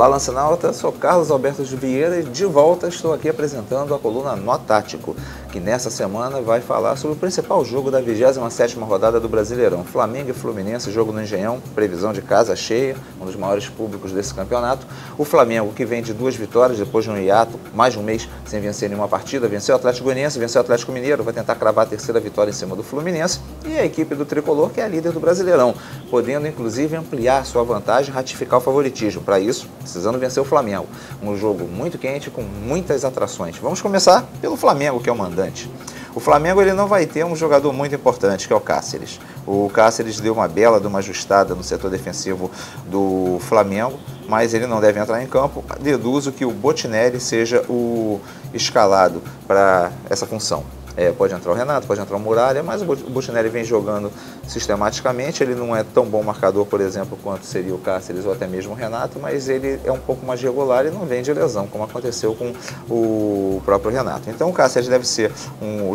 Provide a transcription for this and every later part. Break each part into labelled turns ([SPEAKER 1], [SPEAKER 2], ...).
[SPEAKER 1] Olá, Lancinauta, sou Carlos Alberto de Vieira e de volta estou aqui apresentando a coluna Nó Tático, que nessa semana vai falar sobre o principal jogo da 27ª rodada do Brasileirão. Flamengo e Fluminense, jogo no Engenhão, previsão de casa cheia, um dos maiores públicos desse campeonato. O Flamengo, que vem de 2 vitórias, depois de um hiato, mais de um mês sem vencer nenhuma partida, venceu o Atlético Goianiense, venceu o Atlético Mineiro, vai tentar cravar a terceira vitória em cima do Fluminense, e a equipe do Tricolor, que é a líder do Brasileirão, podendo inclusive ampliar sua vantagem e ratificar o favoritismo. Para isso, precisando vencer o Flamengo. Um jogo muito quente, com muitas atrações. Vamos começar pelo Flamengo, que é o mandante. O Flamengo ele não vai ter um jogador muito importante, que é o Cáceres. O Cáceres deu uma bela de uma ajustada no setor defensivo do Flamengo, mas ele não deve entrar em campo. Deduzo que o Botinelli seja o escalado para essa função. Pode entrar o Renato, pode entrar o Muralha, mas o Botinelli vem jogando sistematicamente. Ele não é tão bom marcador, por exemplo, quanto seria o Cáceres ou até mesmo o Renato, mas ele é um pouco mais regular e não vem de lesão, como aconteceu com o próprio Renato. Então o Cáceres deve ser o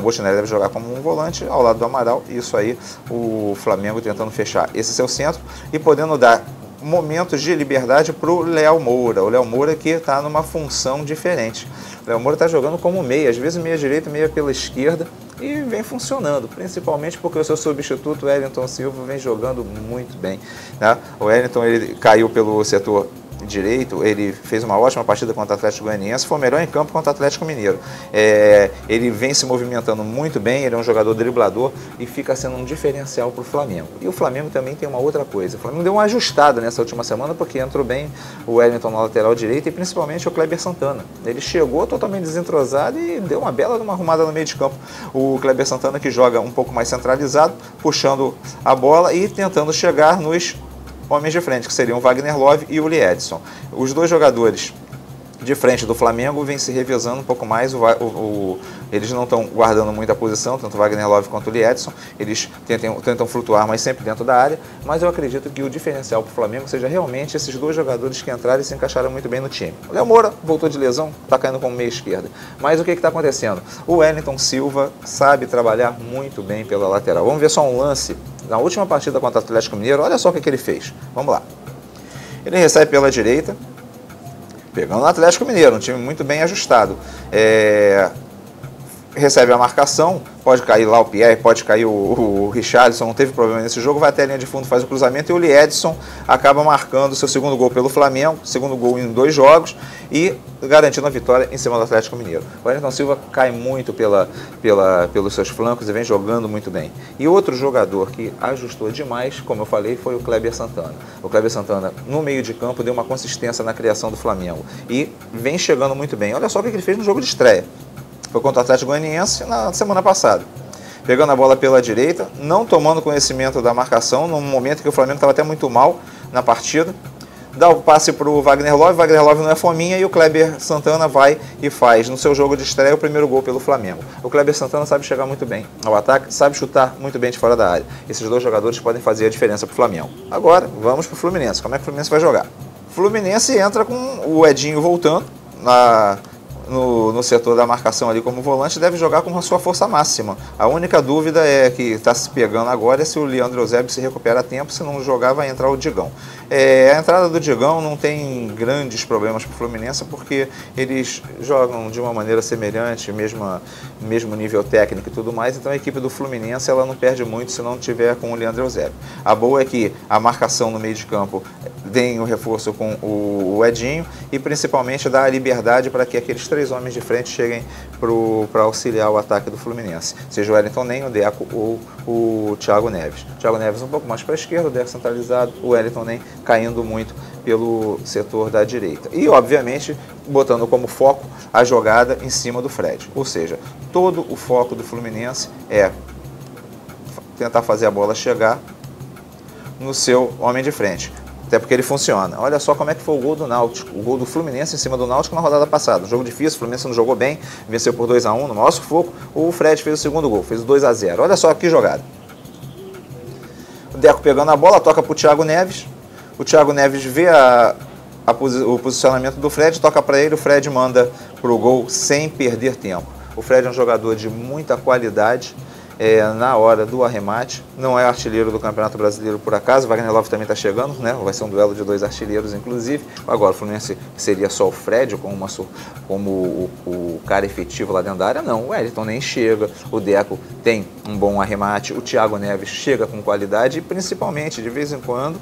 [SPEAKER 1] Botinelli deve jogar como um volante ao lado do Amaral, e isso aí o Flamengo tentando fechar esse seu centro e podendo dar momentos de liberdade para o Léo Moura. O Léo Moura que está numa função diferente. O Léo Moura está jogando como meia, às vezes meia direita, meia pela esquerda, e vem funcionando, principalmente porque o seu substituto, o Wellington Silva, vem jogando muito bem, né? O Wellington ele caiu pelo setor direito, ele fez uma ótima partida contra o Atlético Goianiense, foi o melhor em campo contra o Atlético Mineiro. Ele vem se movimentando muito bem, ele é um jogador driblador e fica sendo um diferencial para o Flamengo. E o Flamengo também tem uma outra coisa, o Flamengo deu uma ajustada nessa última semana porque entrou bem o Wellington na lateral direita e principalmente o Kleber Santana. Ele chegou totalmente desentrosado e deu uma bela de uma arrumada no meio de campo. O Kleber Santana que joga um pouco mais centralizado, puxando a bola e tentando chegar nos homens de frente, que seriam o Wagner Love e o Lee Edson. Os dois jogadores de frente do Flamengo vêm se revezando um pouco mais, eles não estão guardando muita posição, tanto o Wagner Love quanto o Lee Edson, eles tentam flutuar, mas sempre dentro da área, mas eu acredito que o diferencial para o Flamengo seja realmente esses dois jogadores que entraram e se encaixaram muito bem no time. O Léo Moura voltou de lesão, está caindo como meia esquerda, mas o que está acontecendo? O Wellington Silva sabe trabalhar muito bem pela lateral. Vamos ver só um lance na última partida contra o Atlético Mineiro, olha só o que ele fez. Vamos lá. Ele recebe pela direita, pegando o Atlético Mineiro, um time muito bem ajustado. Recebe a marcação, pode cair lá o Pierre, pode cair o Richarlison, não teve problema nesse jogo, vai até a linha de fundo, faz o cruzamento e o Lee Edson acaba marcando o seu segundo gol pelo Flamengo, segundo gol em 2 jogos e garantindo a vitória em cima do Atlético Mineiro. O Wellington Silva cai muito pelos seus flancos e vem jogando muito bem. E outro jogador que ajustou demais, como eu falei, foi o Kleber Santana. O Kleber Santana, no meio de campo, deu uma consistência na criação do Flamengo e vem chegando muito bem. Olha só o que ele fez no jogo de estreia. Foi contra o Atlético Goianiense na semana passada. Pegando a bola pela direita, não tomando conhecimento da marcação, num momento que o Flamengo estava até muito mal na partida. Dá o passe para o Wagner Love não é fominha e o Kleber Santana vai e faz no seu jogo de estreia o primeiro gol pelo Flamengo. O Kleber Santana sabe chegar muito bem ao ataque, sabe chutar muito bem de fora da área. Esses dois jogadores podem fazer a diferença para o Flamengo. Agora, vamos para o Fluminense. Como é que o Fluminense vai jogar? O Fluminense entra com o Edinho voltando no setor da marcação ali como volante, deve jogar com a sua força máxima. A única dúvida que está se pegando agora é se o Leandro Eusébio se recupera a tempo, se não jogar vai entrar o Digão. A entrada do Digão não tem grandes problemas para o Fluminense porque eles jogam de uma maneira semelhante, mesmo nível técnico e tudo mais, então a equipe do Fluminense ela não perde muito se não tiver com o Leandro Eusébio. A boa é que a marcação no meio de campo tem o reforço com o Edinho e principalmente dá a liberdade para que aqueles 3 homens de frente cheguem para auxiliar o ataque do Fluminense, seja o Wellington Nem, o Deco ou o Thiago Neves. O Thiago Neves um pouco mais para a esquerda, o Deco centralizado, o Wellington Nem caindo muito pelo setor da direita. E, obviamente, botando como foco a jogada em cima do Fred. Ou seja, todo o foco do Fluminense é tentar fazer a bola chegar no seu homem de frente. Até porque ele funciona. Olha só como é que foi o gol do Náutico, o gol do Fluminense em cima do Náutico na rodada passada. Um jogo difícil, o Fluminense não jogou bem, venceu por 2-1 no maior sufoco. O Fred fez o segundo gol, fez o 2-0. Olha só que jogada. O Deco pegando a bola, toca para o Thiago Neves. O Thiago Neves vê o posicionamento do Fred, toca para ele, o Fred manda para o gol sem perder tempo. O Fred é um jogador de muita qualidade, na hora do arremate. Não é artilheiro do Campeonato Brasileiro por acaso, Wagner Love também está chegando, né? Vai ser um duelo de 2 artilheiros, inclusive. Agora, o Fluminense seria só o Fred como o cara efetivo lá dentro da área? Não, o Wellington nem chega, o Deco tem um bom arremate, o Thiago Neves chega com qualidade e principalmente, de vez em quando,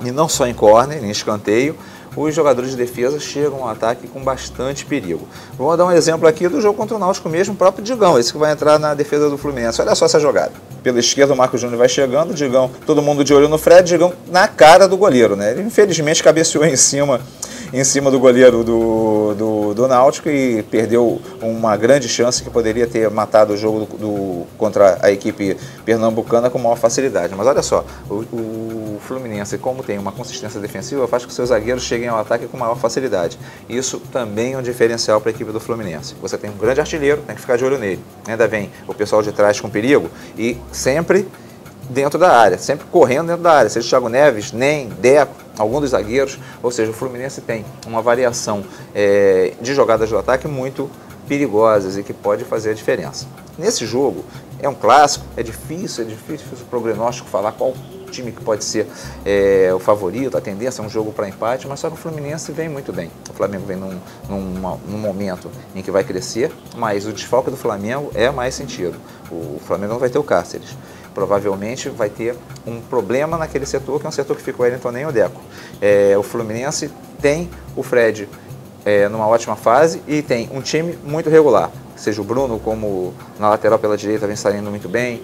[SPEAKER 1] e não só em córner, em escanteio, os jogadores de defesa chegam ao ataque com bastante perigo. Vou dar um exemplo aqui do jogo contra o Náutico mesmo, o próprio Digão, esse que vai entrar na defesa do Fluminense. Olha só essa jogada. Pela esquerda o Marcos Júnior vai chegando, o Digão, todo mundo de olho no Fred, Digão na cara do goleiro, né? Ele infelizmente cabeceou em cima do goleiro do Náutico e perdeu uma grande chance que poderia ter matado o jogo contra a equipe pernambucana com maior facilidade. Mas olha só, o Fluminense, como tem uma consistência defensiva, faz com que seus zagueiros cheguem ao ataque com maior facilidade. Isso também é um diferencial para a equipe do Fluminense. Você tem um grande artilheiro, tem que ficar de olho nele. Ainda vem o pessoal de trás com perigo e sempre dentro da área, sempre correndo dentro da área, seja o Thiago Neves, Nem, Deco, algum dos zagueiros, ou seja, o Fluminense tem uma variação de jogadas do ataque muito perigosas e que pode fazer a diferença. Nesse jogo, é um clássico, é difícil o prognóstico falar qual time que pode ser o favorito, a tendência é um jogo para empate, mas só que o Fluminense vem muito bem. O Flamengo vem num momento em que vai crescer, mas o desfalque do Flamengo é mais sentido. O Flamengo não vai ter o Cáceres. Provavelmente vai ter um problema naquele setor, que é um setor que fica o Wellington nem o Deco. O Fluminense tem o Fred numa ótima fase e tem um time muito regular. Seja o Bruno, como na lateral pela direita, vem saindo muito bem.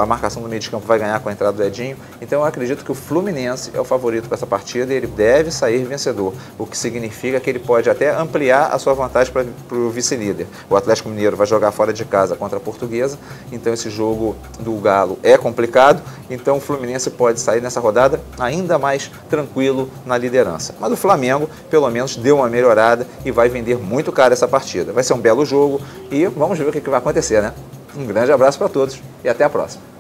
[SPEAKER 1] A marcação do meio de campo vai ganhar com a entrada do Edinho. Então eu acredito que o Fluminense é o favorito para essa partida e ele deve sair vencedor, o que significa que ele pode até ampliar a sua vantagem para o vice-líder. O Atlético Mineiro vai jogar fora de casa contra a Portuguesa, então esse jogo do Galo é complicado, então o Fluminense pode sair nessa rodada ainda mais tranquilo na liderança. Mas o Flamengo, pelo menos, deu uma melhorada e vai vender muito caro essa partida. Vai ser um belo jogo e vamos ver o que vai acontecer, né? Um grande abraço para todos e até a próxima.